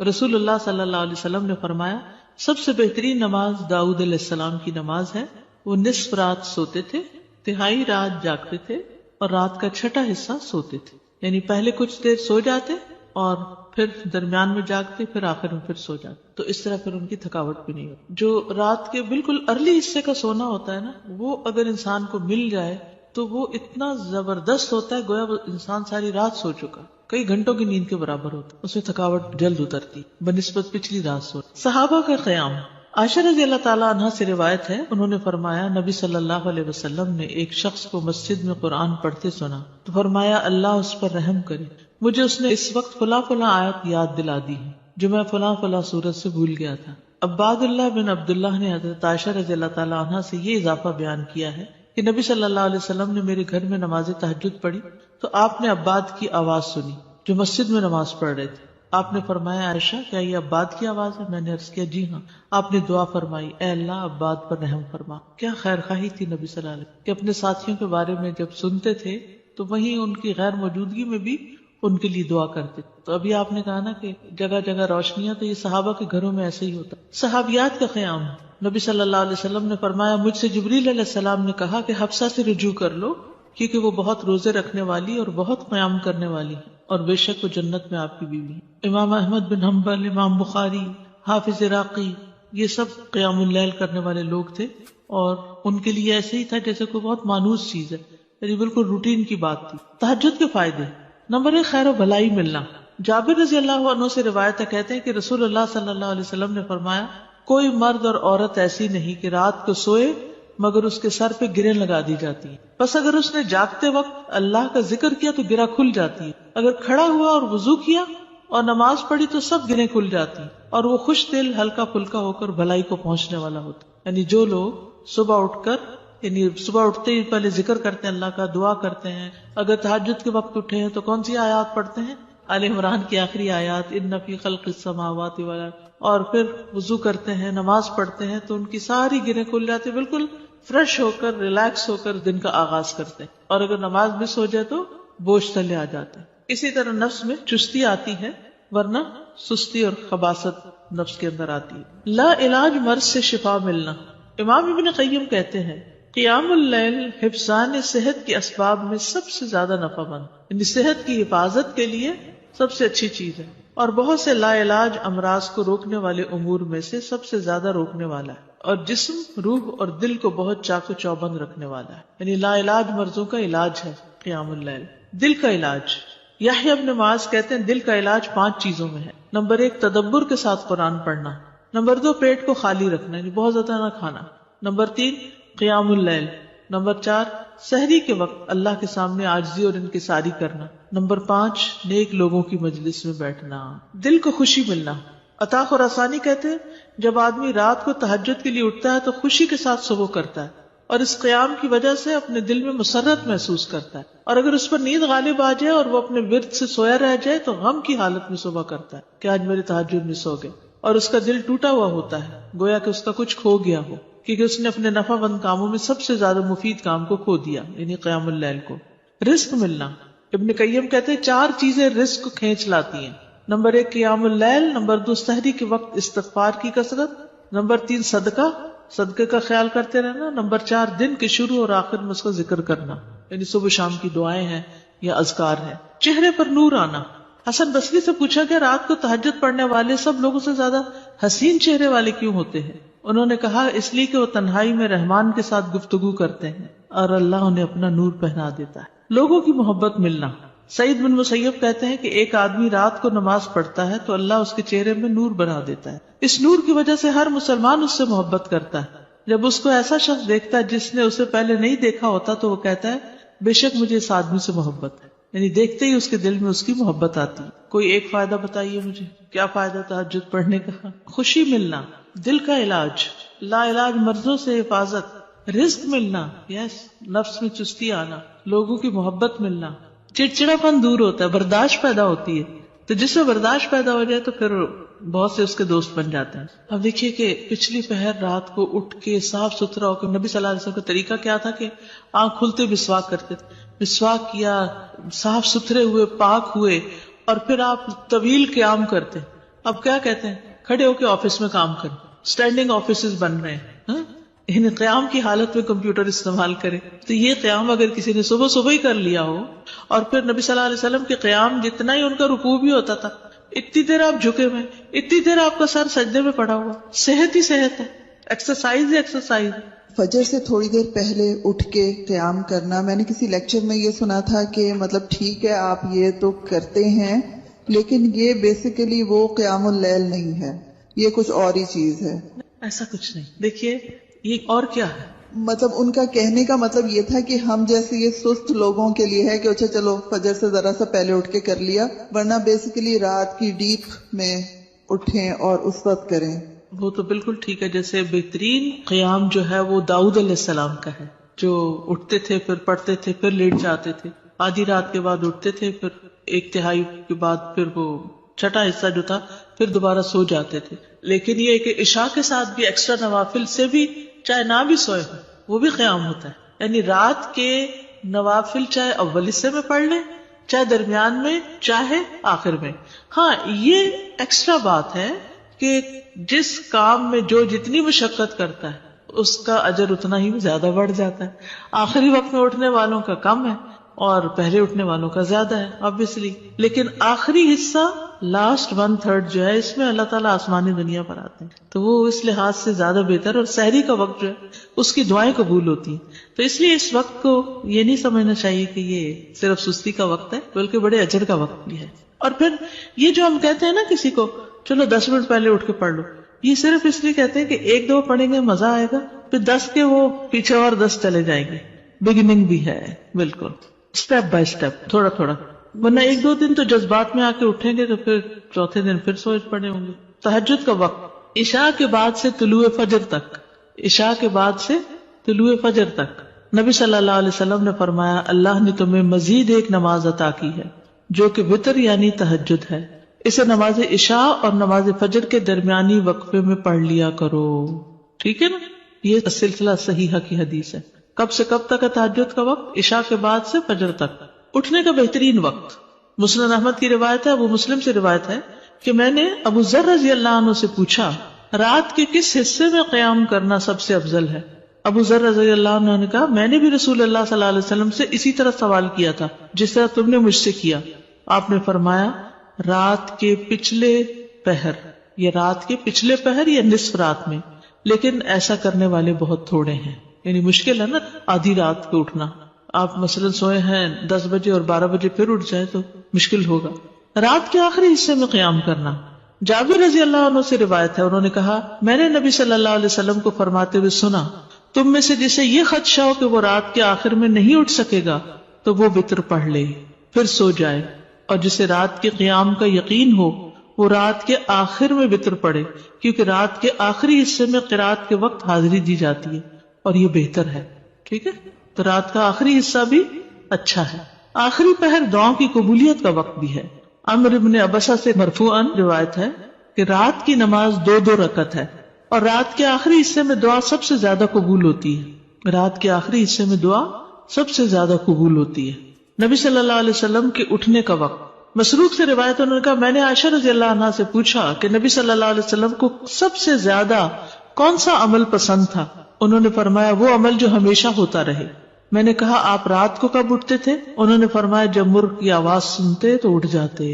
رسول اللہ صلی اللہ علیہ وسلم نے فرمایا سب سے بہترین نماز داؤد علیہ السلام کی نماز ہے. وہ نصف رات سوتے تھے، تہائی رات جاگتے تھے اور رات کا چھٹا حصہ سوتے تھے. یعنی پہلے کچھ دیر سو جاتے اور پھر درمیان میں جاگتے، پھر آخر میں پھر سو جاتے. تو اس طرح پھر ان کی تھکاوٹ بھی نہیں ہوتی. جو رات کے بالکل ارلی حصے کا سونا ہوتا ہے نا، وہ اگر انسان کو مل جائے تو وہ اتنا زبردست ہوتا ہے گویا وہ انسان ساری رات سو چکا، کئی گھنٹوں کی نیند کے برابر ہوتا ہے. اس میں تھکاوٹ جلد اترتی بنسبت پچھلی رات سو. صحابہ کا قیام. عائشہ رضی اللہ تعالیٰ عنہ سے روایت ہے، انہوں نے فرمایا نبی صلی اللہ علیہ وسلم نے ایک شخص کو مسجد میں قرآن پڑھتے سنا تو فرمایا اللہ اس پر رحم کرے، مجھے اس نے اس وقت فلاں فلاں آیت یاد دلا دی ہے جو میں فلاں فلاں سورت سے بھول گیا تھا. عباد اللہ بن عبداللہ نے حضرت عائشہ رضی اللہ تعالیٰ عنہ سے یہ اضافہ بیان کیا ہے کہ نبی صلی اللہ علیہ وسلم نے میرے گھر میں نماز تہجد پڑھی تو آپ نے عباد کی آواز سنی جو مسجد میں نماز پڑھ رہے تھے. آپ نے فرمایا عائشہ کیا یہ عباد کی آواز ہے؟ میں نے عرض کیا جی ہاں. آپ نے دعا فرمائی اے اللہ عباد پر رحم فرما. کیا خیر خواہی تھی نبی صلی اللہ علیہ وسلم کہ اپنے ساتھیوں کے بارے میں جب سنتے تھے تو وہیں ان کی غیر موجودگی میں بھی ان کے لیے دعا کرتے. تو ابھی آپ نے کہا نا کہ جگہ جگہ روشنیاں، تو یہ صحابہ کے گھروں میں ایسے ہی ہوتا. صحابیات کا قیام. نبی صلی اللہ علیہ وسلم نے فرمایا مجھ سے جبریل علیہ السلام نے کہا کہ حفصہ سے رجوع کر لو کیونکہ وہ بہت روزے رکھنے والی اور بہت قیام کرنے والی ہے اور بے شک وہ جنت میں آپ کی بیوی ہے. امام احمد بن حنبل، امام بخاری، حافظ عراقی، یہ سب قیام اللیل کرنے والے لوگ تھے اور ان کے لیے ایسے ہی تھا جیسے کوئی بہت مانوس چیز ہے، یعنی بالکل روٹین کی بات تھی. تہجد کے فائدے. نمبر 1 خیر و بھلائی ملنا. جابر رضی اللہ عنہ سے روایت ہے، کہتے ہیں کہ رسول اللہ صلی اللہ علیہ وسلم نے فرمایا کوئی مرد اور عورت ایسی نہیں کہ رات کو سوئے مگر اس کے سر پہ گریں لگا دی جاتی ہے. بس اگر اس نے جاگتے وقت اللہ کا ذکر کیا تو گرہ کھل جاتی ہے. اگر کھڑا ہوا اور وضو کیا اور نماز پڑھی تو سب گریں کھل جاتی ہیں اور وہ خوش دل ہلکا پھلکا ہو کر بھلائی کو پہنچنے والا ہوتا. یعنی جو لوگ صبح اٹھ کر صبح اٹھتے ہی پہلے ذکر کرتے ہیں، اللہ کا دعا کرتے ہیں. اگر تہجد کے وقت اٹھے ہیں تو کون سی آیات پڑھتے ہیں؟ آل عمران کی آخری آیات ان فی خلق السماوات والارض، اور پھر وضو کرتے ہیں، نماز پڑھتے ہیں تو ان کی ساری گریں کھل جاتی، بالکل فریش ہو کر ریلیکس ہو کر دن کا آغاز کرتے ہیں. اور اگر نماز مس ہو جائے تو بوجھ تلے آ جاتے ہیں. اسی طرح نفس میں چستی آتی ہے ورنہ سستی اور خباثت نفس کے اندر آتی ہے. لا علاج مرض سے شفا ملنا. امام ابن قیم کہتے ہیں قیام اللیل حفظان صحت کے اسباب میں سب سے زیادہ نفع مند، یعنی صحت کی حفاظت کے لیے سب سے اچھی چیز ہے اور بہت سے لا علاج امراض کو روکنے والے امور میں سے سب سے زیادہ روکنے والا ہے اور جسم، روح اور دل کو بہت چاق و چوبند رکھنے والا ہے. یعنی لا علاج مرضوں کا علاج ہے قیام اللیل. دل کا علاج. یحییٰ ابن معاذ کہتے ہیں دل کا علاج 5 چیزوں میں ہے. نمبر 1 تدبر کے ساتھ قرآن پڑھنا. نمبر 2 پیٹ کو خالی رکھنا، یعنی بہت زیادہ نہ کھانا. نمبر 3 قیام اللیل. نمبر 4 سحری کے وقت اللہ کے سامنے عاجزی اور انکساری کرنا. نمبر 5 نیک لوگوں کی مجلس میں بیٹھنا. دل کو خوشی ملنا. عطا خراسانی کہتے ہیں جب آدمی رات کو تہجد کے لیے اٹھتا ہے تو خوشی کے ساتھ صبح کرتا ہے اور اس قیام کی وجہ سے اپنے دل میں مسرت محسوس کرتا ہے. اور اگر اس پر نیند غالب آ جائے اور وہ اپنے ورد سے سویا رہ جائے تو غم کی حالت میں صبح کرتا ہے کہ آج میرے تہجد مس ہو گئے اور اس کا دل ٹوٹا ہوا ہوتا ہے گویا کہ اس کا کچھ کھو گیا ہو، کیونکہ اس نے اپنے نفع مند کاموں میں سب سے زیادہ مفید کام کو کھو دیا، یعنی قیام اللیل کو. رزق ملنا. ابن قیم کہتے ہیں 4 چیزیں رزق کو کھینچ لاتی ہیں. نمبر 1 قیام اللیل. نمبر 2 سحری کے وقت استغفار کی کثرت. نمبر 3 صدقے کا خیال کرتے رہنا. نمبر 4 دن کے شروع اور آخر میں اس کا ذکر کرنا، یعنی صبح شام کی دعائیں ہیں یا اذکار ہیں. چہرے پر نور آنا. حسن بصری سے پوچھا گیا رات کو تہجد پڑھنے والے سب لوگوں سے زیادہ حسین چہرے والے کیوں ہوتے ہیں؟ انہوں نے کہا اس لیے کہ وہ تنہائی میں رحمان کے ساتھ گفتگو کرتے ہیں اور اللہ انہیں اپنا نور پہنا دیتا ہے. لوگوں کی محبت ملنا. سعید بن مسیب کہتے ہیں کہ ایک آدمی رات کو نماز پڑھتا ہے تو اللہ اس کے چہرے میں نور بنا دیتا ہے. اس نور کی وجہ سے ہر مسلمان اس سے محبت کرتا ہے. جب اس کو ایسا شخص دیکھتا ہے جس نے اسے پہلے نہیں دیکھا ہوتا تو وہ کہتا ہے بے شک مجھے اس آدمی سے محبت ہے، یعنی دیکھتے ہی اس کے دل میں اس کی محبت آتی. کوئی ایک فائدہ بتائیے مجھے، کیا فائدہ تہجد پڑھنے کا؟ خوشی ملنا. دل کا علاج. لا علاج مرضوں سے حفاظت. رزق ملنا. یس. نفس میں چستی آنا. لوگوں کی محبت ملنا. چڑچڑا پن دور ہوتا ہے، برداشت پیدا ہوتی ہے. تو جس میں برداشت پیدا ہو جائے تو پھر بہت سے اس کے دوست بن جاتے ہیں. اب دیکھیے کہ پچھلی پہر رات کو اٹھ کے صاف ستھرا ہو کے نبی صلی اللہ علیہ وسلم کا طریقہ کیا تھا کہ آنکھ کھلتے مسواک کرتے تھے. مسواک کیا، صاف ستھرے ہوئے، پاک ہوئے، اور پھر آپ طویل قیام کرتے. اب کیا کہتے ہیں، کھڑے ہو کے آفس میں کام کریں، اسٹینڈنگ آفیسز بن رہے ہیں، یعنی قیام کی حالت میں کمپیوٹر استعمال کرے. تو یہ قیام اگر کسی نے صبح صبح ہی کر لیا ہو، اور پھر نبی صلی اللہ علیہ وسلم کے قیام جتنا ہی ان کا رکوع بھی ہوتا تھا، اتنی دیر آپ جھکے ہوئے، اتنی دیر آپ کا سر سجدے میں پڑا ہوا، صحت ہی صحت ہے، ایکسرسائز ہی ایکسرسائز. فجر سے تھوڑی دیر پہلے اٹھ کے قیام کرنا، میں نے کسی لیکچر میں یہ سنا تھا کہ مطلب ٹھیک ہے آپ یہ تو کرتے ہیں، لیکن یہ بیسیکلی وہ قیام اللیل نہیں ہے، یہ کچھ اور ہی چیز ہے. ایسا کچھ نہیں. دیکھیے یہ اور کیا ہے، مطلب ان کا کہنے کا مطلب یہ تھا کہ ہم جیسے یہ سست لوگوں کے لیے ہے کہ اچھا چلو فجر سے ذرا سا پہلے اٹھ کے کر لیا، ورنہ بیسیکلی رات کی ڈیپ میں اٹھیں اور اس وقت کریں. وہ تو بالکل ٹھیک ہے. جیسے بہترین قیام جو ہے وہ داؤد علیہ السلام کا ہے، جو اٹھتے تھے پھر پڑھتے تھے پھر لیٹ جاتے تھے، آدھی رات کے بعد اٹھتے تھے پھر ایک تہائی کے بعد پھر وہ چھٹا حصہ جو تھا پھر دوبارہ سو جاتے تھے. لیکن یہ کہ عشاء کے ساتھ بھی ایکسٹرا نوافل سے بھی چاہے نہ بھی سوئے ہو وہ بھی قیام ہوتا ہے. یعنی رات کے نوافل چاہے اول حصے میں پڑھ لیں، چاہے درمیان میں، چاہے آخر میں. ہاں یہ ایکسٹرا بات ہے کہ جس کام میں جو جتنی مشقت کرتا ہے اس کا اجر اتنا ہی زیادہ بڑھ جاتا ہے. آخری وقت میں اٹھنے والوں کا کم ہے اور پہلے اٹھنے والوں کا زیادہ ہے obviously. لیکن آخری حصہ لاسٹ 1/3 جو ہے اس میں اللہ تعالیٰ آسمانی دنیا پر آتے ہیں، تو وہ اس لحاظ سے زیادہ بہتر. اور سحری کا وقت جو ہے اس کی دعائیں قبول ہوتی ہیں. تو اس لیے اس وقت کو یہ نہیں سمجھنا چاہیے کہ یہ صرف سستی کا وقت ہے، بلکہ بڑے اجر کا وقت بھی ہے. اور پھر یہ جو ہم کہتے ہیں نا کسی کو چلو 10 منٹ پہلے اٹھ کے پڑھ لو، یہ صرف اس لیے کہتے ہیں کہ 1-2 پڑھیں گے مزہ آئے گا، پھر 10 کے وہ پیچھے اور 10 چلے جائیں گے. بگننگ بھی ہے بالکل، اسٹیپ بائی اسٹیپ، تھوڑا تھوڑا. ورنہ 1-2 دن تو جذبات میں آ کے اٹھیں گے تو پھر چوتھے دن پھر سوچ پڑے ہوں گے. تہجد کا وقت عشاء کے بعد سے طلوع فجر تک، عشاء کے بعد سے طلوع فجر تک نبی صلی اللہ علیہ وسلم نے فرمایا اللہ نے تمہیں مزید ایک نماز عطا کی ہے جو کہ وتر یعنی تہجد ہے، اسے نماز عشاء اور نماز فجر کے درمیانی وقفے میں پڑھ لیا کرو. ٹھیک ہے نا، یہ سلسلہ صحیحہ کی حدیث ہے. کب سے کب تک ہے تہجد کا وقت؟ عشاء کے بعد سے فجر تک. اٹھنے کا بہترین وقت مسند احمد کی روایت ہے، ابو مسلم سے روایت ہے کہ میں نے ابو ذر رضی اللہ عنہ سے پوچھا رات کے کس حصے میں قیام کرنا سب سے افضل ہے؟ ابو ذر رضی اللہ عنہ نے کہا میں نے بھی رسول اللہ صلی اللہ علیہ وسلم سے اسی طرح سوال کیا تھا جس طرح تم نے مجھ سے کیا. آپ نے فرمایا رات کے پچھلے پہر، یا رات کے پچھلے پہر یا نصف رات میں، لیکن ایسا کرنے والے بہت تھوڑے ہیں. یعنی مشکل ہے نا آدھی رات کو اٹھنا. آپ مثلا سوئے ہیں 10 بجے اور 12 بجے پھر اٹھ جائے تو مشکل ہوگا. رات کے آخری حصے میں قیام کرنا. جابر رضی اللہ عنہ سے روایت ہے، انہوں نے کہا میں نے نبی صلی اللہ علیہ وسلم کو فرماتے ہوئے سنا تم میں سے جسے یہ خدشہ ہو کہ وہ رات کے آخر میں نہیں اٹھ سکے گا تو وہ وتر پڑھ لے پھر سو جائے، اور جسے رات کے قیام کا یقین ہو وہ رات کے آخر میں وتر پڑھے، کیونکہ رات کے آخری حصے میں قرات کے وقت حاضری دی جاتی ہے اور یہ بہتر ہے. ٹھیک ہے، تو رات کا آخری حصہ بھی اچھا ہے. آخری پہر دعاؤں کی قبولیت کا وقت بھی ہے. عمرو بن عبسہ سے مرفوعاً روایت ہے کہ رات کی نماز 2 رکعت ہے اور رات کے آخری حصے میں دعا سب سے زیادہ قبول ہوتی ہے. رات کے آخری حصے میں دعا سب سے زیادہ قبول ہوتی ہے. نبی صلی اللہ علیہ وسلم کے اٹھنے کا وقت. مسروق سے روایت انہوں نے کہا میں نے عائشہ رضی اللہ عنہا سے پوچھا کہ نبی صلی اللہ علیہ وسلم کو سب سے زیادہ کون سا عمل پسند تھا؟ انہوں نے فرمایا وہ عمل جو ہمیشہ ہوتا رہے. میں نے کہا آپ رات کو کب اٹھتے تھے؟ انہوں نے فرمایا جب مرغ کی آواز سنتے تو اٹھ جاتے.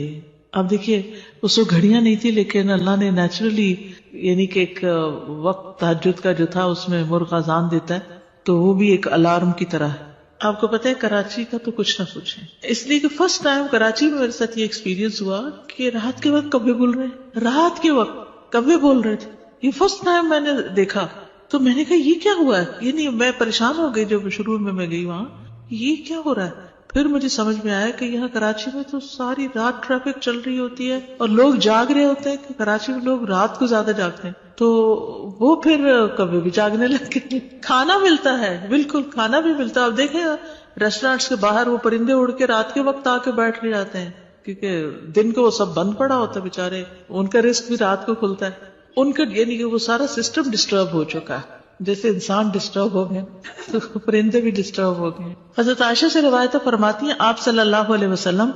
اب دیکھیے اس کو گھڑیاں نہیں تھی، لیکن اللہ نے نیچرلی یعنی کہ ایک وقت تہجد کا جو تھا اس میں مرغ اذان دیتا ہے تو وہ بھی ایک الارم کی طرح ہے. آپ کو پتہ ہے کراچی کا تو کچھ نہ پوچھیں، اس لیے کہ فرسٹ ٹائم کراچی میں میرے ساتھ یہ ایکسپیرینس ہوا کہ رات کے وقت کبھی بول رہے ہیں، رات کے وقت کبھی بول رہے تھے. یہ فرسٹ ٹائم میں نے دیکھا تو میں نے کہا یہ کیا ہوا ہے، یعنی میں پریشان ہو گئی جب شروع میں گئی وہاں، یہ کیا ہو رہا ہے. پھر مجھے سمجھ میں آیا کہ یہاں کراچی میں تو ساری رات ٹریفک چل رہی ہوتی ہے اور لوگ جاگ رہے ہوتے ہیں کہ کراچی میں لوگ رات کو زیادہ جاگتے ہیں تو وہ پھر کبھی بھی جاگنے لگے. کھانا ملتا ہے، بالکل کھانا بھی ملتا ہے. اب دیکھیں ریسٹورینٹس کے باہر وہ پرندے اڑ کے رات کے وقت آ کے بیٹھ لے جاتے ہیں کیونکہ دن کو وہ سب بند پڑا ہوتا ہے بیچارے، ان کا رزق بھی رات کو کھلتا ہے. ان کا یعنی کہ وہ سارا سسٹم ڈسٹرب ہو چکا ہے. جیسے انسان ڈسٹرب ہو گئے تو پرندے بھی ڈسٹرب ہو گئے. حضرت عائشہ سے روایت فرماتی ہیں آپ صلی اللہ علیہ وسلم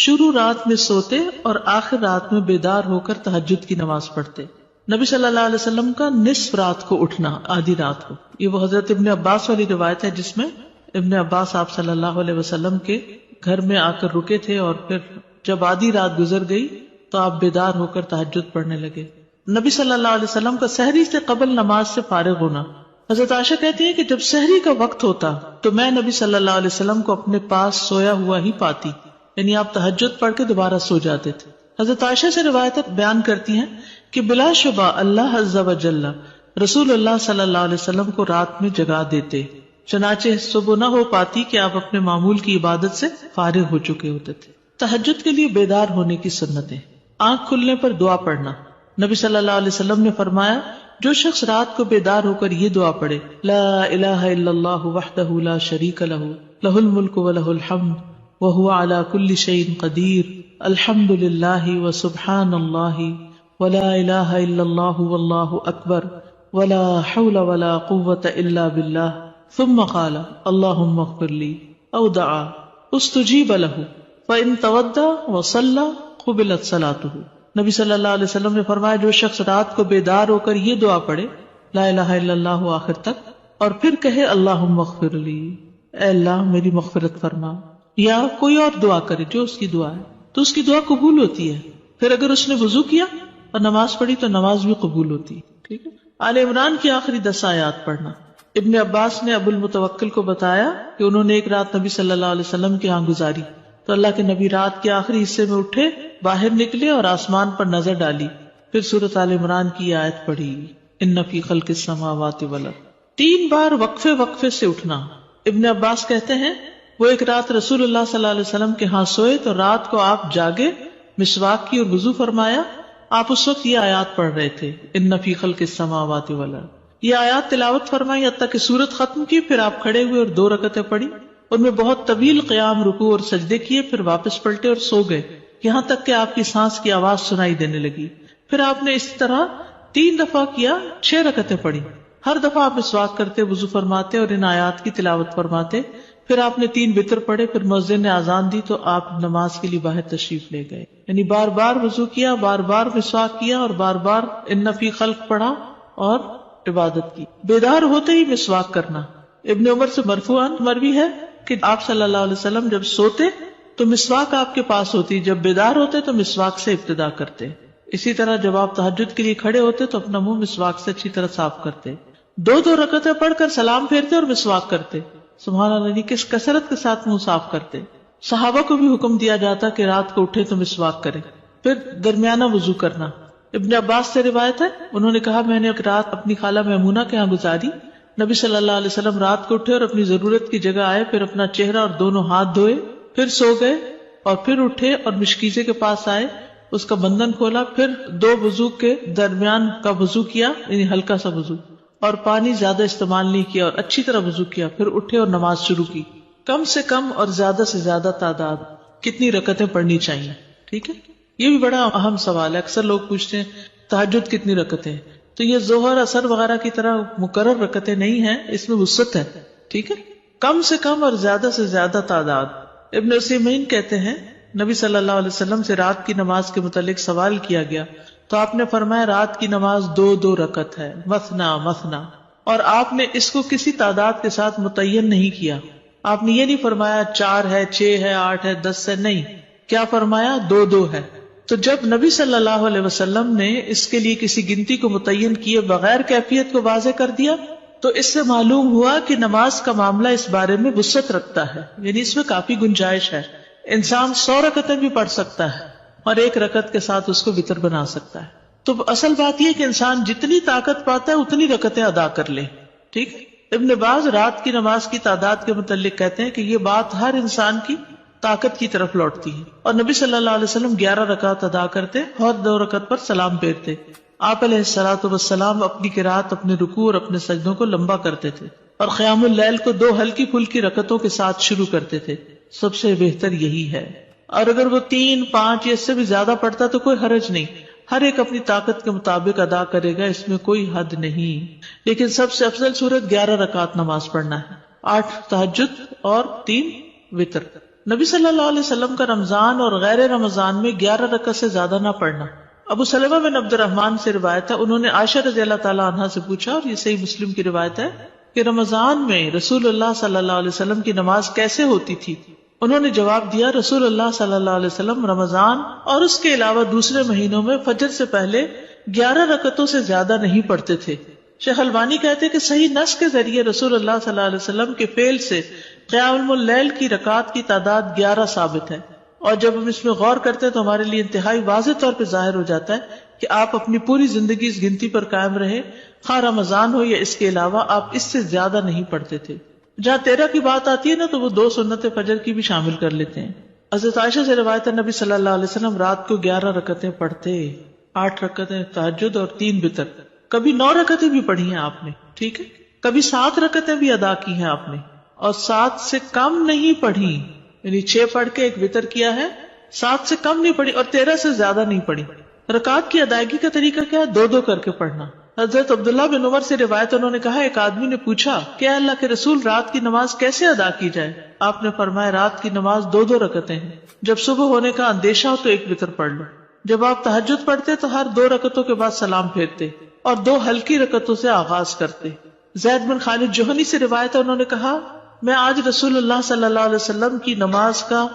شروع رات میں سوتے اور آخر رات میں بیدار ہو کر تہجد کی نماز پڑھتے. نبی صلی اللہ علیہ وسلم کا نصف رات کو اٹھنا، آدھی رات کو، یہ وہ حضرت ابن عباس والی روایت ہے جس میں ابن عباس آپ صلی اللہ علیہ وسلم کے گھر میں آ کر رکے تھے اور پھر جب آدھی رات گزر گئی تو آپ بیدار ہو کر تہجد پڑھنے لگے. نبی صلی اللہ علیہ وسلم کا سحری سے قبل نماز سے فارغ ہونا. حضرت عائشہ کہتی ہیں کہ جب سحری کا وقت ہوتا تو میں نبی صلی اللہ علیہ وسلم کو اپنے پاس سویا ہوا ہی پاتی، یعنی آپ تہجد پڑھ کے دوبارہ سو جاتے تھے. حضرت عائشہ سے روایت بیان کرتی ہیں کہ بلا شبہ اللہ عز و جل رسول اللہ صلی اللہ علیہ وسلم کو رات میں جگا دیتے، چنانچہ صبح نہ ہو پاتی کہ آپ اپنے معمول کی عبادت سے فارغ ہو چکے ہوتے تھے. تہجد کے لیے بیدار ہونے کی سنتیں. آنکھ کھلنے پر دعا پڑھنا. نبی صلی اللہ علیہ وسلم نے فرمایا جو شخص رات کو بیدار ہو کر یہ دعا پڑھے لا الہ الا اللہ وحدہ لا شریک لہ لہ الملک ولہ الحمد وہو علی کل شیء قدیر الحمد للہ وسبحان اللہ ولا الہ الا اللہ واللہ اکبر ولا حول ولا قوة الا باللہ ثم قال اللہم اغفر لی او دعا استجیب لہ فإن تودع وصلى قبلت صلاته. نبی صلی اللہ علیہ وسلم نے فرمایا جو شخص رات کو بیدار ہو کر یہ دعا پڑھے لا الہ الا اللہ آخر تک اور پھر کہے اللہم اغفر لی، اے اللہ میری مغفرت فرما، یا کوئی اور دعا کرے جو اس کی دعا ہے تو اس کی دعا قبول ہوتی ہے. پھر اگر اس نے وضو کیا اور نماز پڑھی تو نماز بھی قبول ہوتی ہے. ٹھیک ہے. آل عمران کی آخری 10 آیات پڑھنا. ابن عباس نے ابو المتوکل کو بتایا کہ انہوں نے ایک رات نبی صلی اللہ علیہ وسلم کے ہاں گزاری تو اللہ کے نبی رات کے آخری حصے میں اٹھے، باہر نکلے اور آسمان پر نظر ڈالی، پھر سورۃ آل عمران کی آیت پڑھی ان فی خلق السماوات والارض. 3 بار وقفے سے اٹھنا. ابن عباس کہتے ہیں وہ ایک رات رسول اللہ صلی اللہ علیہ وسلم کے ہاں سوئے تو رات کو آپ جاگے، مسواک کی اور وضو فرمایا. آپ اس وقت یہ آیات پڑھ رہے تھے ان فی خلق السماوات والارض. یہ آیات تلاوت فرمائی حتیٰ کہ سورت ختم کی، پھر آپ کھڑے ہوئے اور 2 رکعتیں پڑھی، ان میں بہت طویل قیام، رکوع اور سجدے کیے، پھر واپس پلٹے اور سو گئے یہاں تک کہ آپ کی سانس کی آواز سنائی دینے لگی. پھر آپ نے اس طرح 3 دفعہ کیا، 6 رکعتیں پڑھی. ہر دفعہ آپ مسواک کرتے، وضو فرماتے اور ان آیات کی تلاوت فرماتے. پھر آپ نے 3 وتر پڑھے، پھر مؤذن نے اذان دی تو آپ نماز کے لیے باہر تشریف لے گئے. یعنی بار بار وضو کیا، بار بار مسواک کیا اور بار بار ان فی خلق پڑھا اور عبادت کی. بیدار ہوتے ہی مسواک کرنا. ابن عمر سے مرفوعاً مروی ہے کہ آپ صلی اللہ علیہ وسلم جب سوتے تو مسواک آپ کے پاس ہوتی، جب بیدار ہوتے تو مسواک سے ابتدا کرتے. اسی طرح جب آپ تہجد کے لیے کھڑے ہوتے تو اپنا منہ مسواک سے اچھی طرح صاف کرتے. 2 رکعتیں پڑھ کر سلام پھیرتے اور مسواک کرتے. سبحان اللہ، کس کثرت کے ساتھ منہ صاف کرتے. صحابہ کو بھی حکم دیا جاتا کہ رات کو اٹھے تو مسواک کرے. پھر درمیانہ وضو کرنا. ابن عباس سے روایت ہے انہوں نے کہا میں نے ایک رات اپنی خالہ میمونہ کے ہاں گزاری. نبی صلی اللہ علیہ وسلم رات کو اٹھے اور اپنی ضرورت کی جگہ آئے، پھر اپنا چہرہ اور دونوں ہاتھ دھوئے، پھر سو گئے اور پھر اٹھے اور مشکیزے کے پاس آئے، اس کا بندھن کھولا، پھر 2 وضو کے درمیان کا وضو کیا، یعنی ہلکا سا وضو، اور پانی زیادہ استعمال نہیں کیا اور اچھی طرح وضو کیا. پھر اٹھے اور نماز شروع کی. کم سے کم اور زیادہ سے زیادہ تعداد کتنی رکعتیں پڑھنی چاہیے؟ ٹھیک ہے، یہ بھی بڑا اہم سوال ہے. اکثر لوگ پوچھتے ہیں تہجد کتنی رکعتیں، تو یہ ظہر اثر وغیرہ کی طرح مقرر رکعتیں نہیں ہیں، اس میں وسعت ہے. ٹھیک ہے، کم سے کم اور زیادہ سے زیادہ تعداد. ابن عثیمین کہتے ہیں نبی صلی اللہ علیہ وسلم سے رات کی نماز کے متعلق سوال کیا گیا تو آپ نے فرمایا رات کی نماز 2 رکعت ہے، مثنا مثنا، اور آپ نے اس کو کسی تعداد کے ساتھ متعین نہیں کیا. آپ نے یہ نہیں فرمایا 4 ہے، 6 ہے، 8 ہے، 10 ہے، نہیں. کیا فرمایا؟ 2 ہے. تو جب نبی صلی اللہ علیہ وسلم نے اس کے لیے کسی گنتی کو متعین کیے بغیر کیفیت کو واضح کر دیا تو اس سے معلوم ہوا کہ نماز کا معاملہ اس بارے میں وسعت رکھتا ہے، یعنی اس میں کافی گنجائش ہے. انسان 100 رکعتیں بھی پڑھ سکتا ہے اور 1 رکعت کے ساتھ اس کو وتر بنا سکتا ہے. تو اصل بات یہ کہ انسان جتنی طاقت پاتا ہے اتنی رکعتیں ادا کر لے. ٹھیک. ابن باز رات کی نماز کی تعداد کے متعلق کہتے ہیں کہ یہ بات ہر انسان کی طاقت کی طرف لوٹتی ہے، اور نبی صلی اللہ علیہ وسلم 11 رکعت ادا کرتے اور 2 رکعت پر سلام پھیرتے. آپ علیہ الصلوۃ والسلام اپنی قرات، اپنے رکوع اور اپنے سجدوں کو لمبا کرتے تھے اور قیام اللیل کو 2 ہلکی پھلکی رکعتوں کے ساتھ شروع کرتے تھے. سب سے بہتر یہی ہے، اور اگر وہ 3، 5 یا اس سے بھی زیادہ پڑھتا تو کوئی حرج نہیں. ہر ایک اپنی طاقت کے مطابق ادا کرے گا، اس میں کوئی حد نہیں. لیکن سب سے افضل صورت 11 رکعت نماز پڑھنا ہے، 8 تہجد اور 3 وتر. نبی صلی اللہ علیہ وسلم کا رمضان اور غیر رمضان میں 11 رکعت سے زیادہ نہ پڑھنا. ابو سلمہ بن عبد الرحمن سے روایت ہے، انہوں نے عائشہ رضی اللہ تعالی عنہا سے پوچھا، اور یہ صحیح مسلم کی روایت ہے، کہ رمضان میں رسول اللہ صلی اللہ علیہ وسلم کی نماز کیسے ہوتی تھی؟ انہوں نے جواب دیا، رسول اللہ صلی اللہ علیہ وسلم رمضان اور اس کے علاوہ دوسرے مہینوں میں فجر سے پہلے 11 رکعتوں سے زیادہ نہیں پڑھتے تھے. شیخ البانی کہتے کہ صحیح نص کے ذریعے رسول اللہ صلی اللہ علیہ وسلم کے فعل سے قیام اللیل کی رکعات کی تعداد 11 ثابت ہے، اور جب ہم اس میں غور کرتے ہیں تو ہمارے لیے انتہائی واضح طور پہ ظاہر ہو جاتا ہے کہ آپ اپنی پوری زندگی اس گنتی پر قائم رہے، خواہ رمضان ہو یا اس کے علاوہ، آپ اس سے زیادہ نہیں پڑھتے تھے. جہاں 13 کی بات آتی ہے نا تو وہ 2 سنت فجر کی بھی شامل کر لیتے ہیں. حضرت عائشہ سے روایت ہے، نبی صلی اللہ علیہ وسلم رات کو 11 رکعتیں پڑھتے، 8 رکعتیں تہجد اور 3 وتر. کبھی 9 رکعتیں بھی پڑھی ہیں آپ نے، ٹھیک ہے، کبھی 7 رکعتیں بھی ادا کی ہیں آپ نے، اور 7 سے کم نہیں پڑھی، یعنی 6 پڑھ کے 1 وتر کیا ہے، 7 سے کم نہیں پڑھی اور 13 سے زیادہ نہیں پڑھی. رکعات کی ادائیگی کا طریقہ کیا ہے؟ 2 کر کے پڑھنا. حضرت عبداللہ بن عمر سے روایت، انہوں نے کہا، ایک آدمی نے پوچھا کہ اللہ کے رسول رات کی نماز کیسے ادا کی جائے؟ آپ نے فرمایا، رات کی نماز 2 رکعتیں ہیں، جب صبح ہونے کا اندیشہ ہو تو 1 وتر پڑھ لو. جب آپ تہجد پڑھتے تو ہر 2 رکعتوں کے بعد سلام پھیرتے اور 2 ہلکی رکعتوں سے آغاز کرتے. زید بن خالد جوہنی سے روایت ہے، انہوں نے کہا، میں آج رسول اللہ صلی اللہ علیہ وسلم کی نماز کا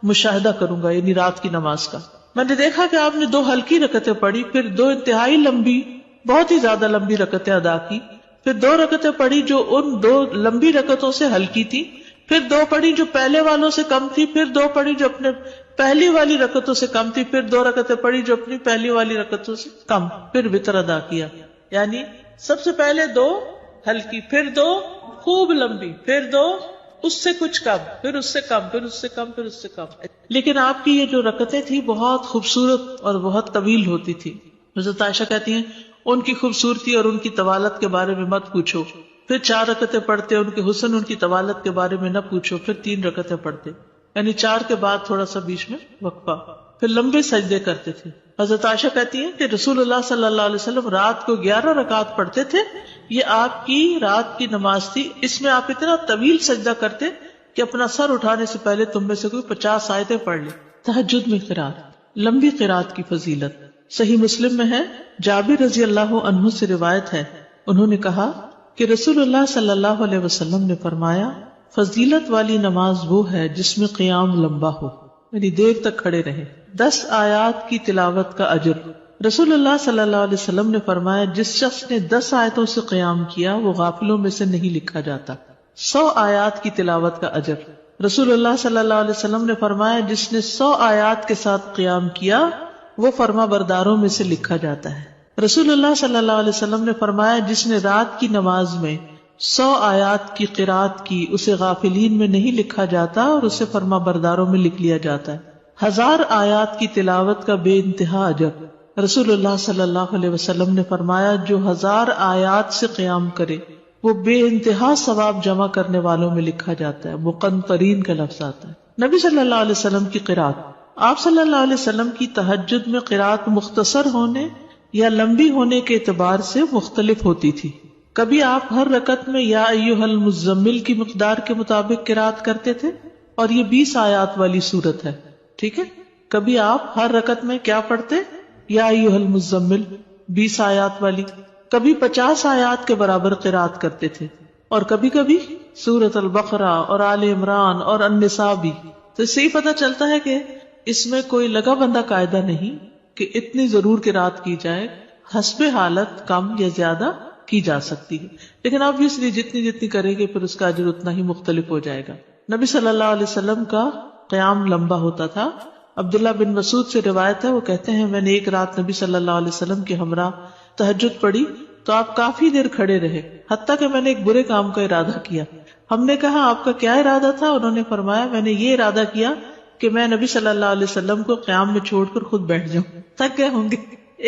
مشاہدہ کروں گا، یعنی رات کی نماز کا. میں نے دیکھا کہ آپ نے 2 ہلکی رکعتیں پڑھی، پھر 2 انتہائی لمبی، بہت ہی زیادہ لمبی رکعتیں ادا کی، پھر 2 رکعتیں پڑھی جو ان 2 لمبی رکعتوں سے ہلکی تھی، پھر 2 پڑھی جو پہلے والوں سے کم تھی، پھر 2 پڑھی جو اپنے پہلی والی رکعتوں سے کم تھی، پھر 2 رکعتیں پڑھی جو اپنی پہلی والی رکعتوں سے کم، پھر وتر ادا کیا. یعنی سب سے پہلے 2 ہلکی، پھر 2 خوب لمبی، پھر 2 اس سے کچھ کم، پھر اس سے کم، پھر اس سے کم، پھر اس سے کم. لیکن آپ کی یہ جو رکعتیں تھی بہت خوبصورت اور بہت طویل ہوتی تھی. حضرت عائشہ کہتی ہیں، ان کی خوبصورتی اور ان کی طوالت کے بارے میں مت پوچھو. پھر 4 رکعتیں پڑھتے، ان کے حسن، ان کی طوالت کے بارے میں نہ پوچھو. پھر 3 رکعتیں پڑھتے، یعنی 4 کے بعد تھوڑا سا بیچ میں وقفہ، پھر لمبے سجدے کرتے تھے. حضرت عائشہ کہتی ہیں کہ رسول اللہ صلی اللہ علیہ وسلم رات کو 11 رکعات پڑھتے تھے، یہ آپ کی رات کی نماز تھی. اس میں آپ اتنا طویل سجدہ کرتے کہ اپنا سر اٹھانے سے پہلے تم میں سے کوئی 50 آیتیں پڑھ لے. تہجد میں قرات، لمبی قرات کی فضیلت صحیح مسلم میں ہے. جابر رضی اللہ عنہ سے روایت ہے، انہوں نے کہا کہ رسول اللہ صلی اللہ علیہ وسلم نے فرمایا، فضیلت والی نماز وہ ہے جس میں قیام لمبا ہو، یعنی دیر تک کھڑے رہے. 10 آیات کی تلاوت کا اجر. رسول اللہ صلی اللہ علیہ وسلم نے فرمایا، جس شخص نے 10 آیتوں سے قیام کیا وہ غافلوں میں سے نہیں لکھا جاتا. 100 آیات کی تلاوت کا اجر. رسول اللہ صلی اللہ علیہ وسلم نے فرمایا، جس نے 100 آیات کے ساتھ قیام کیا وہ فرما برداروں میں سے لکھا جاتا ہے. رسول اللہ صلی اللہ علیہ وسلم نے فرمایا، جس نے رات کی نماز میں 100 آیات کی قرات کی اسے غافلین میں نہیں لکھا جاتا اور اسے فرما برداروں میں لکھ لیا جاتا ہے. 1000 آیات کی تلاوت کا بے انتہا اجر. رسول اللہ صلی اللہ علیہ وسلم نے فرمایا، جو 1000 آیات سے قیام کرے وہ بے انتہا ثواب جمع کرنے والوں میں لکھا جاتا ہے. مقنطرین کا لفظ آتا ہے. نبی صلی اللہ علیہ وسلم کی قرات. آپ صلی اللہ علیہ وسلم کی تہجد میں قرات مختصر ہونے یا لمبی ہونے کے اعتبار سے مختلف ہوتی تھی. کبھی آپ ہر رکعت میں یا ایھا المزمل کی مقدار کے مطابق قرات کرتے تھے، اور یہ 20 آیات والی سورت ہے، ٹھیک ہے. کبھی آپ ہر رکعت میں کیا پڑھتے؟ یا ایھا المزمل 20 آیات والی. کبھی 50 آیات کے برابر قرات کرتے تھے، اور کبھی کبھی سورۃ البقرہ اور آل عمران اور النساء بھی. تو اس سے ہی پتہ چلتا ہے کہ اس میں کوئی لگا بندہ قاعدہ نہیں کہ اتنی ضرور قرات کی جائے، حسب حالت کم یا زیادہ کی جا سکتی ہے. لیکن obviously جتنی کریں گے پھر اس کا اجر اتنا ہی مختلف ہو جائے گا. نبی صلی اللہ علیہ وسلم کا قیام لمبا ہوتا تھا. عبداللہ بن مسعود سے روایت ہے، وہ کہتے ہیں، میں نے ایک رات نبی صلی اللہ علیہ وسلم کے ہمراہ تہجد پڑھی تو آپ کافی دیر کھڑے رہے، حتیٰ کہ میں نے ایک برے کام کا ارادہ کیا. ہم نے کہا، آپ کا کیا ارادہ تھا؟ انہوں نے فرمایا، میں نے یہ ارادہ کیا کہ میں نبی صلی اللہ علیہ وسلم کو قیام میں چھوڑ کر خود بیٹھ جاؤں. تھک گئے ہوں گے.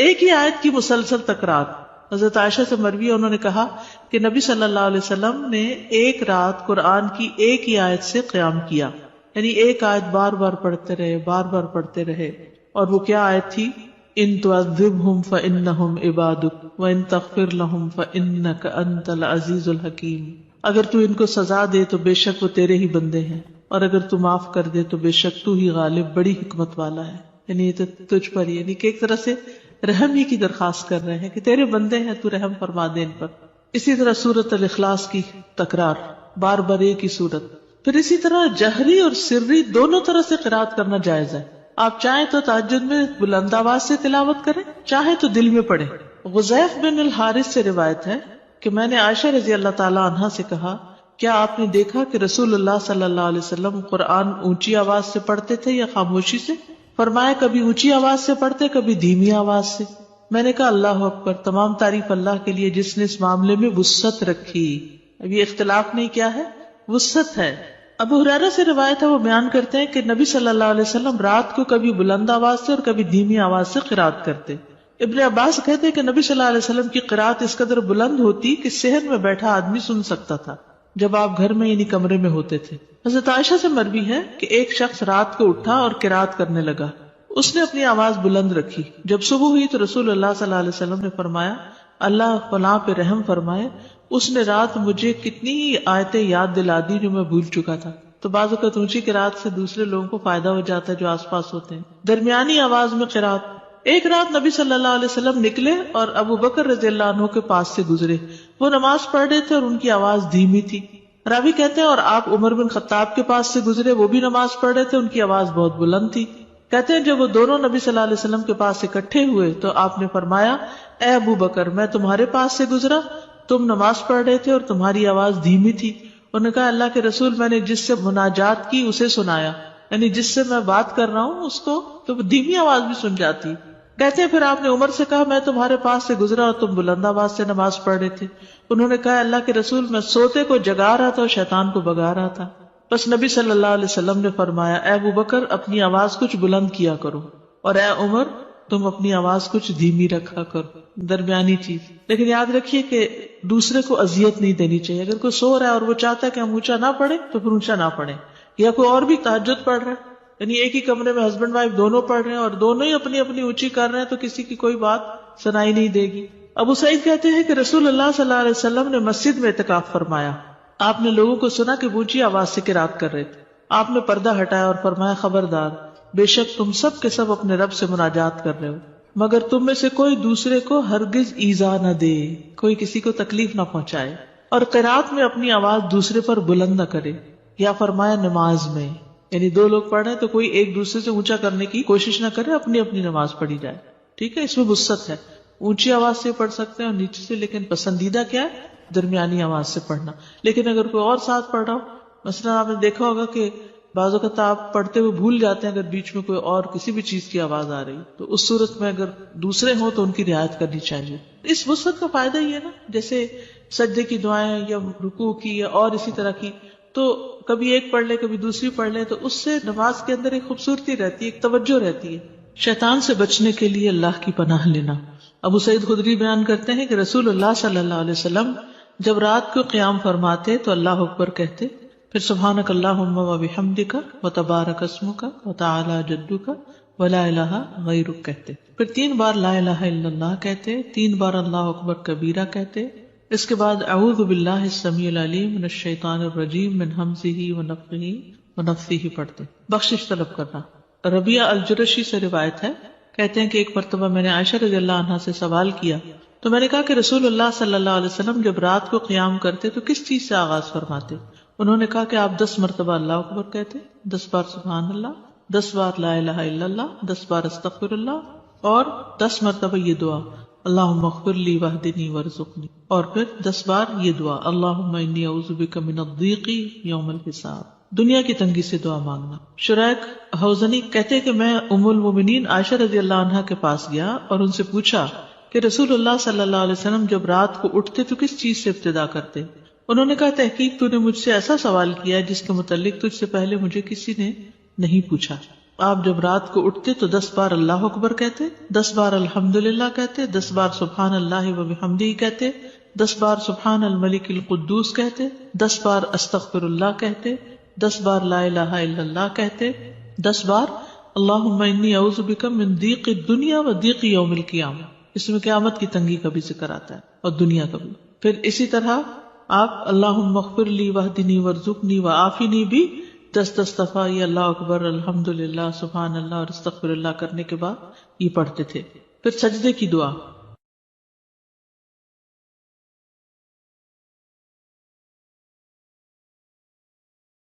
ایک ہی آیت کی مسلسل تکرار. حضرت عائشہ سے مروی ہے، انہوں نے کہا کہ نبی صلی اللہ علیہ وسلم نے ایک رات قرآن کی ایک ہی آیت سے قیام کیا، یعنی ایک آیت بار بار پڑھتے رہے، بار بار پڑھتے رہے. اور وہ کیا آیت تھی؟ ان تعذبہم فانہم عبادک وان تغفر لہم فانک انت العزیز الحکیم. اگر تو ان کو سزا دے تو بے شک وہ تیرے ہی بندے ہیں، اور اگر تو معاف کر دے تو بے شک تو ہی غالب بڑی حکمت والا ہے. یعنی یہ تو تجھ پر، یعنی کہ ایک طرح سے رحم ہی کی درخواست کر رہے ہیں کہ تیرے بندے ہیں، تو رحم فرما دے ان پر. اسی طرح سورۃ الاخلاص کی تکرار، بار بار ایک ہی سورت. پھر اسی طرح جہری اور سری دونوں طرح سے قرات کرنا جائز ہے. آپ چاہیں تو تہجد میں بلند آواز سے تلاوت کریں، چاہیں تو دل میں پڑھیں. غزیف بن الحارث سے روایت ہے کہ میں نے عائشہ رضی اللہ تعالی عنہا سے کہا، کیا آپ نے دیکھا کہ رسول اللہ صلی اللہ علیہ وسلم قرآن اونچی آواز سے پڑھتے تھے یا خاموشی سے؟ فرمایا کبھی اونچی آواز سے پڑھتے، کبھی دھیمی آواز سے. میں نے کہا اللہ اکبر، تمام تعریف اللہ کے لیے جس نے اس معاملے میں وسعت رکھی. اب یہ اختلاف نہیں، کیا ہے؟ وسعت ہے. ابو ہریرہ سے روایت ہے، وہ بیان کرتے ہیں کہ نبی صلی اللہ علیہ وسلم رات کو کبھی بلند آواز سے اور کبھی دھیمی آواز سے قرات کرتے. ابن عباس کہتے ہیں کہ نبی صلی اللہ علیہ وسلم کی قرات اس قدر بلند ہوتی کہ صحن میں بیٹھا آدمی سن سکتا تھا جب آپ گھر میں یعنی کمرے میں ہوتے تھے. حضرت عائشہ سے مروی ہے کہ ایک شخص رات کو اٹھا اور قرات کرنے لگا. اس نے اپنی آواز بلند رکھی. جب صبح ہوئی تو رسول اللہ صلی اللہ علیہ وسلم نے فرمایا اللہ فلاں پہ رحم فرمائے، اس نے رات مجھے کتنی ہی آیتیں یاد دلا دی جو میں بھول چکا تھا. تو بعض اوقات اونچی قرات سے دوسرے لوگوں کو فائدہ ہو جاتا ہے جو آس پاس ہوتے ہیں. درمیانی آواز میں قرات. ایک رات نبی صلی اللہ علیہ وسلم نکلے اور ابو بکر رضی اللہ عنہ کے پاس سے گزرے. وہ نماز پڑھ رہے تھے اور ان کی آواز دھیمی تھی. راوی کہتے ہیں اور آپ عمر بن خطاب کے پاس سے گزرے، وہ بھی نماز پڑھ رہے تھے، ان کی آواز بہت بلند تھی. کہتے ہیں جب وہ دونوں نبی صلی اللہ علیہ وسلم کے پاس اکٹھے ہوئے تو آپ نے فرمایا اے ابو بکر، میں تمہارے پاس سے گزرا، تم نماز پڑھ رہے تھے اور تمہاری آواز دھیمی تھی. انہوں نے کہا اللہ کے رسول، میں نے جس سے مناجات کی اسے سنایا، یعنی جس سے میں بات کر رہا ہوں اس کو تو دھیمی آواز بھی سن جاتی. کہتے ہیں پھر آپ نے عمر سے کہا میں تمہارے پاس سے گزرا اور تم بلند آواز سے نماز پڑھ رہے تھے. انہوں نے کہا اللہ کے رسول، میں سوتے کو جگا رہا تھا اور شیطان کو بگا رہا تھا. بس نبی صلی اللہ علیہ وسلم نے فرمایا اے ابو بکر، اپنی آواز کچھ بلند کیا کرو، اور اے عمر، تم اپنی آواز کچھ دھیمی رکھا کرو، درمیانی چیز. لیکن یاد رکھیے کہ دوسرے کو اذیت نہیں دینی چاہیے. اگر کوئی سو رہا ہے اور وہ چاہتا ہے کہ ہم اونچا نہ پڑھیں تو پھر اونچا نہ پڑھیں. یا کوئی اور بھی تہجد پڑھ رہا ہے، یعنی ایک ہی کمرے میں ہسبینڈ وائف دونوں پڑھ رہے ہیں اور دونوں ہی اپنی اپنی اونچی کر رہے ہیں تو کسی کی کوئی بات سنائی نہیں دے گی. ابو سعید کہتے ہیں کہ رسول اللہ صلی اللہ علیہ وسلم نے مسجد میں اعتکاف فرمایا. آپ نے لوگوں کو سنا کہ اونچی آواز سے قرات کر رہے تھے. آپ نے پردہ ہٹایا اور فرمایا خبردار، بے شک تم سب کے سب اپنے رب سے مناجات کر رہے ہو، مگر تم میں سے کوئی دوسرے کو ہرگز ایذا نہ دے، کوئی کسی کو تکلیف نہ پہنچائے، اور قرات میں اپنی آواز دوسرے پر بلند نہ کرے. یا فرمایا نماز میں، یعنی دو لوگ پڑھ رہے ہیں تو کوئی ایک دوسرے سے اونچا کرنے کی کوشش نہ کرے، اپنی اپنی نماز پڑھی جائے. ٹھیک ہے، اس میں وسعت ہے. اونچی آواز سے پڑھ سکتے ہیں اور نیچے سے، لیکن پسندیدہ کیا ہے؟ درمیانی آواز سے پڑھنا. لیکن اگر کوئی اور ساتھ پڑھ رہا ہو، مثلا آپ نے دیکھا ہوگا کہ بعض اوقات آپ پڑھتے ہوئے بھول جاتے ہیں اگر بیچ میں کوئی اور کسی بھی چیز کی آواز آ رہی تو اس صورت میں اگر دوسرے ہوں تو ان کی رعایت کرنی چاہیے. اس وسعت کا فائدہ یہ ہے نا، جیسے سجدے کی دعائیں یا رکوع کی یا اور اسی طرح کی، تو کبھی ایک پڑھ لے کبھی دوسری پڑھ لے تو اس سے نماز کے اندر ایک خوبصورتی رہتی ہے، ایک توجہ رہتی ہے. شیطان سے بچنے کے لیے اللہ کی پناہ لینا. ابو سعید خدری بیان کرتے ہیں کہ رسول اللہ صلی اللہ علیہ وسلم جب رات کو قیام فرماتے تو اللہ اکبر کہتے، پھر سبحانک اللہم و بحمدک و تبارک اسمک و تعالی جدک و لا الہ غیرک کہتے، پھر 3 بار لا الہ الا اللہ کہتے، 3 بار اللہ اکبر کبیرہ کہتے. اس کے بعد اعوذ باللہ السمیع العلیم من الشیطان الرجیم من ہمزہ ونفخہ ونفثہ پڑھتے. بخشش طلب کرنا. ربیعہ الجرشی سے روایت ہے، کہتے ہیں کہ ایک مرتبہ میں نے عائشہ رضی اللہ عنہا سے سوال کیا تو میں نے کہا کہ رسول اللہ صلی اللہ علیہ وسلم جب رات کو قیام کرتے تو کس چیز سے آغاز فرماتے؟ انہوں نے کہا کہ آپ 10 مرتبہ اللہ اکبر کہتے، 10 بار سبحان اللہ، 10 بار لا الہ الا اللہ، 10 بار استغفر اللہ، اور 10 مرتبہ یہ دعا اللہم اغفر لی واہدنی وارزقنی، اور پھر 10 بار یہ دعا اللہم انی اعوذ بک من الضیق یوم الحساب، دنیا کی تنگی سے دعا مانگنا. شریک حوزنی کہتے کہ میں ام المومنین عائشہ رضی اللہ عنہا کے پاس گیا اور ان سے پوچھا کہ رسول اللہ صلی اللہ علیہ وسلم جب رات کو اٹھتے تو کس چیز سے ابتدا کرتے؟ انہوں نے کہا تحقیق تو نے مجھ سے ایسا سوال کیا جس کے متعلق تجھ سے پہلے مجھے کسی نے نہیں پوچھا. آپ جب رات کو اٹھتے تو 10 بار اللہ اکبر کہتے، 10 بار الحمدللہ کہتے، 10 بار سبحان اللہ و بحمدہ کہتے، 10 بار سبحان الملک القدوس کہتے، 10 بار استغفر اللہ کہتے، 10 بار لا الہ الا اللہ کہتے، 10 بار اللہم انی اعوذ بک من ضیق الدنیا و ضیق یوم القیامہ، اس میں قیامت کی تنگی کا بھی ذکر آتا ہے اور دنیا کا بھی. پھر اسی طرح آپ اللہم اغفر لی واہدنی وارزقنی وعافنی بھی 10 دفعہ یہ اللہ اکبر الحمدللہ سبحان اللہ اور استغفر اللہ کرنے کے بعد یہ پڑھتے تھے. پھر سجدے کی دعا